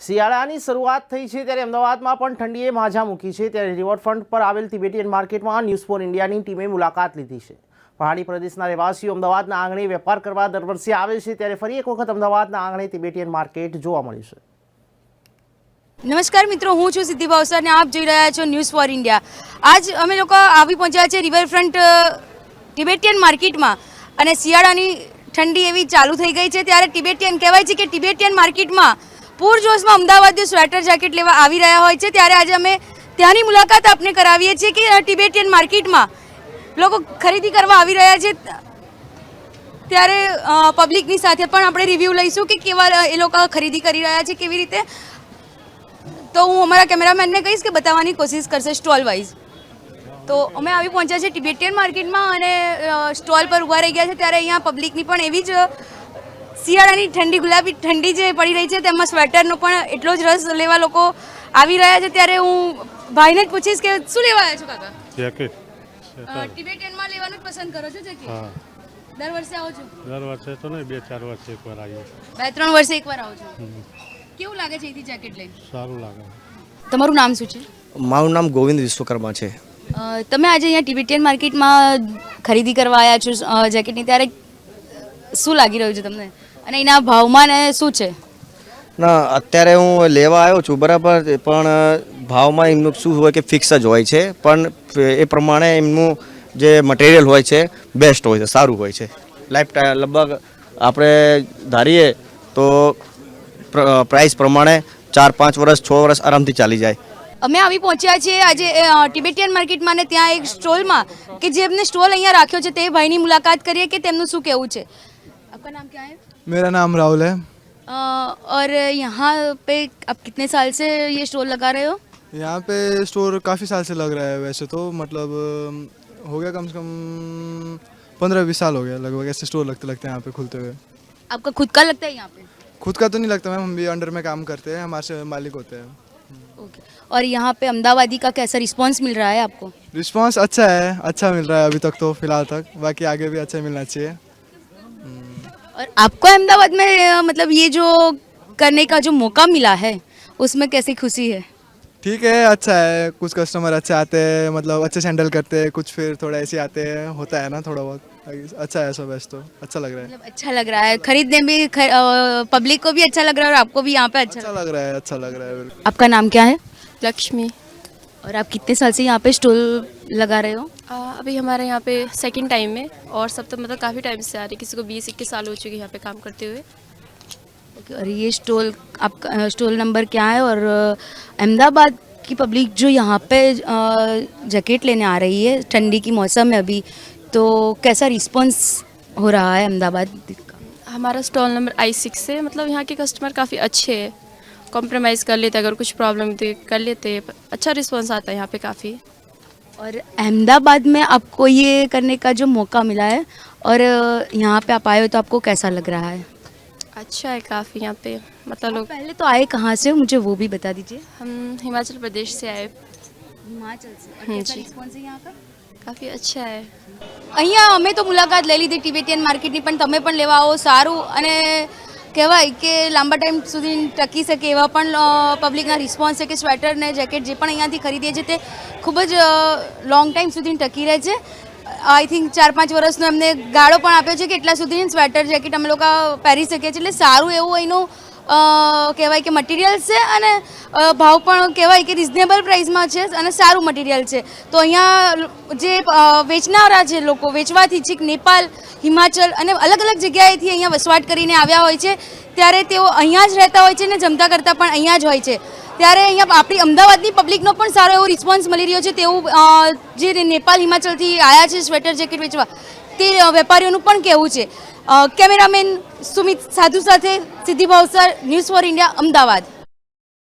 શિયાળાની શરૂઆત થઈ છે ત્યારે અમદાવાદમાં પણ ઠંડીએ માઝા મૂકી છે ત્યારે રિવરફ્રન્ટ પર આવેલ તિબેટિયન માર્કેટમાં ન્યૂઝ ફોર ઇન્ડિયાની ટીમે મુલાકાત લીધી છે। પહાડી પ્રદેશના રહેવાસીઓ અમદાવાદના આંગણે વેપાર કરવા દર વર્ષે આવે છે ત્યારે ફરી એક વખત અમદાવાદના આંગણે તિબેટિયન માર્કેટ જોવા મળ્યું છે। નમસ્કાર મિત્રો, હું છું સિદ્ધિ ભાવસર અને આપ જોઈ રહ્યા છો ન્યૂઝ ફોર ઇન્ડિયા। આજ અમે લોકો આવી પહોંચ્યા છે રિવરફ્રન્ટ તિબેટિયન માર્કેટમાં અને શિયાળાની ઠંડી એવી ચાલુ થઈ ગઈ છે ત્યારે તિબેટિયન કહેવાય છે કે તિબેટિયન માર્કેટમાં પૂરજોશમાં અમદાવાદીઓ સ્વેટર જેકેટ લેવા આવી રહ્યા હોય છે ત્યારે આજે અમે ત્યાંની મુલાકાત આપને કરાવીએ છીએ કે તિબેટિયન માર્કેટમાં લોકો ખરીદી કરવા આવી રહ્યા છે ત્યારે પબ્લિકની સાથે પણ આપણે રિવ્યૂ લઈશું કે કેવા એ લોકો ખરીદી કરી રહ્યા છે, કેવી રીતે। તો હું અમારા કેમેરામેનને કહીશ કે બતાવવાની કોશિશ કરશે સ્ટોલ વાઇઝ। તો અમે આવી પહોંચ્યા છે તિબેટિયન માર્કેટમાં અને સ્ટોલ પર ઊભા રહી ગયા છે ત્યારે અહીંયા પબ્લિકની પણ એવી જ શિયાળાની ઠંડી ગુલાબી ઠંડી જે પડી રહી છે તેમાં સ્વેટરનો પણ એટલો જ રસ લેવા લોકો આવી રહ્યા છે ત્યારે હું ભાઈને જ પૂછીશ કે શું લેવા આવ્યા છો કાકા? જેકેટ તિબેટિયનમાં લેવાનું જ પસંદ કરો છો જેકેટ? હા, દર વર્ષે આવો છો? દર વર્ષે તો નહીં, 2-4 વર્ષે એકવાર આવીએ। 2-3 વર્ષે એકવાર આવો છો? કેવું લાગે છે અહીંથી જેકેટ લઈને? સારું લાગે। તમારું નામ શું છે? મારું નામ ગોવિંદ વિશ્વકર્મા છે। તમે આજે અહીંયા તિબેટિયન માર્કેટમાં ખરીદી કરવા આવ્યા છો જેકેટની, ત્યારે શું લાગી રહ્યું છે તમને અને એના ભાવમાં ને શું છે? ના, અત્યારે હું લેવા આવ્યો છું બરાબર, પણ ભાવમાં એમનું શું હોય કે ફિક્સ જ હોય છે, પણ એ પ્રમાણે એમનું જે મટીરિયલ હોય છે બેસ્ટ હોય છે, સારું હોય છે। લાઈફ ટાઈમ લગભગ આપણે ધારીએ તો પ્રાઇસ પ્રમાણે 4-5 વર્ષ 6 વર્ષ આરામથી ચાલી જાય। અમે આવી પહોંચ્યા છીએ આજે તિબેટિયન માર્કેટમાં ને ત્યાં એક સ્ટોલમાં કે જેમને સ્ટોલ અહીંયા રાખ્યો છે તે ભાઈની મુલાકાત કરીએ કે તેમનું શું કહેવું છે। आपका नाम क्या है? मेरा नाम राहुल है। और यहाँ पे आप कितने साल से ये स्टोर लगा रहे हो? यहाँ पे स्टोर काफ़ी साल से लग रहा है, वैसे तो मतलब हो गया कम से कम 15-20 साल हो गया लगभग ऐसे स्टोर लगते लगते यहाँ पे खुलते हुए। आपका खुद का लगता है यहाँ पे? खुद का तो नहीं लगता मैम, हम भी अंडर में काम करते हैं, हमारे से मालिक होते हैं। ओके। और यहाँ पे अहमदाबादी का कैसा रिस्पांस मिल रहा है आपको? रिस्पांस अच्छा है, अच्छा मिल रहा है अभी तक तो फिलहाल तक, बाकी आगे भी अच्छा मिलना चाहिए। और आपको अहमदाबाद में मतलब ये जो करने का जो मौका मिला है उसमें कैसी खुशी है? ठीक है, अच्छा है, कुछ कस्टमर अच्छे आते हैं, मतलब अच्छे से हैंडल करते हैं, कुछ फिर थोड़ा ऐसे आते हैं, होता है ना थोड़ा बहुत, अच्छा है सब, वैसे तो अच्छा लग रहा है। मतलब अच्छा लग रहा है, खरीदने में पब्लिक को भी अच्छा लग रहा है और आपको भी यहाँ पे अच्छा लग रहा है, अच्छा लग रहा है बिल्कुल। आपका नाम क्या है? लक्ष्मी। और आप कितने साल से यहाँ पे स्टॉल लगा रहे हो? अभी हमारे यहाँ पे सेकंड टाइम में, और सब तो मतलब काफ़ी टाइम से आ रही, किसी को 20-21 साल हो चुके यहाँ पे काम करते हुए। ओके। और ये स्टॉल आपका स्टॉल नंबर क्या है? और अहमदाबाद की पब्लिक जो यहाँ पे जैकेट लेने आ रही है ठंडी की मौसम है अभी, तो कैसा रिस्पॉन्स हो रहा है अहमदाबाद का? हमारा स्टॉल नंबर I6 से, मतलब यहाँ के कस्टमर काफ़ी अच्छे हैं, कॉम्प्रोमाइज़ कर लेते, अगर कुछ प्रॉब्लम थी कर लेते, अच्छा रिस्पॉन्स आता है यहाँ पे काफ़ी। और अहमदाबाद में आपको ये करने का जो मौका मिला है और यहाँ पे आप आए हो तो आपको कैसा लग रहा है? अच्छा है काफ़ी यहाँ पे, मतलब लोग। पहले तो आए कहाँ से, मुझे वो भी बता दीजिए। हम हिमाचल प्रदेश से आए। हिमाचल से। और हाँ कैसा जी। रिस्पॉन्स है यहाँ का? काफ़ी अच्छा है। અહીંયા અમે તો મુલાકાત લઈ લીધી તિબેટિયન માર્કેટની, પણ તમે પણ લેવા આવો, સારું અને કહેવાય કે લાંબા ટાઈમ સુધી ટકી શકે એવા પણ પબ્લિકના રિસ્પોન્સ છે કે સ્વેટર ને જેકેટ જે પણ અહીંયાથી ખરીદીએ છીએ તે ખૂબ જ લોંગ ટાઈમ સુધી ટકી રહે છે। આઈ થિંક 4-5 વર્ષનો એમને ગાળો પણ આપ્યો છે કે એટલા સુધી સ્વેટર જેકેટ અમે લોકો પહેરી શકીએ છીએ, એટલે સારું એવું અહીંનું કહેવાય કે મટીરિયલ છે અને ભાવ પણ કહેવાય કે રિઝનેબલ પ્રાઇસમાં છે અને સારું મટીરિયલ છે। તો અહીંયા જે વેચનારા છે લોકો વેચવાથી છેક નેપાલ, હિમાચલ અને અલગ અલગ જગ્યાએથી અહીંયા વસવાટ કરીને આવ્યા હોય છે ત્યારે તેઓ અહીંયા જ રહેતા હોય છે ને જમતા કરતાં પણ અહીંયા જ હોય છે ત્યારે અહીંયા આપણી અમદાવાદની પબ્લિકનો પણ સારો એવો રિસ્પોન્સ મળી રહ્યો છે। તેવું જે નેપાલ હિમાચલથી આવ્યા છે સ્વેટર જેકેટ વેચવા તે વેપારીઓનું પણ કહેવું છે। કેમેરામેન સુમિત સાધુ સાથે Siddhi Bhavsar, news for India, Ahmedabad.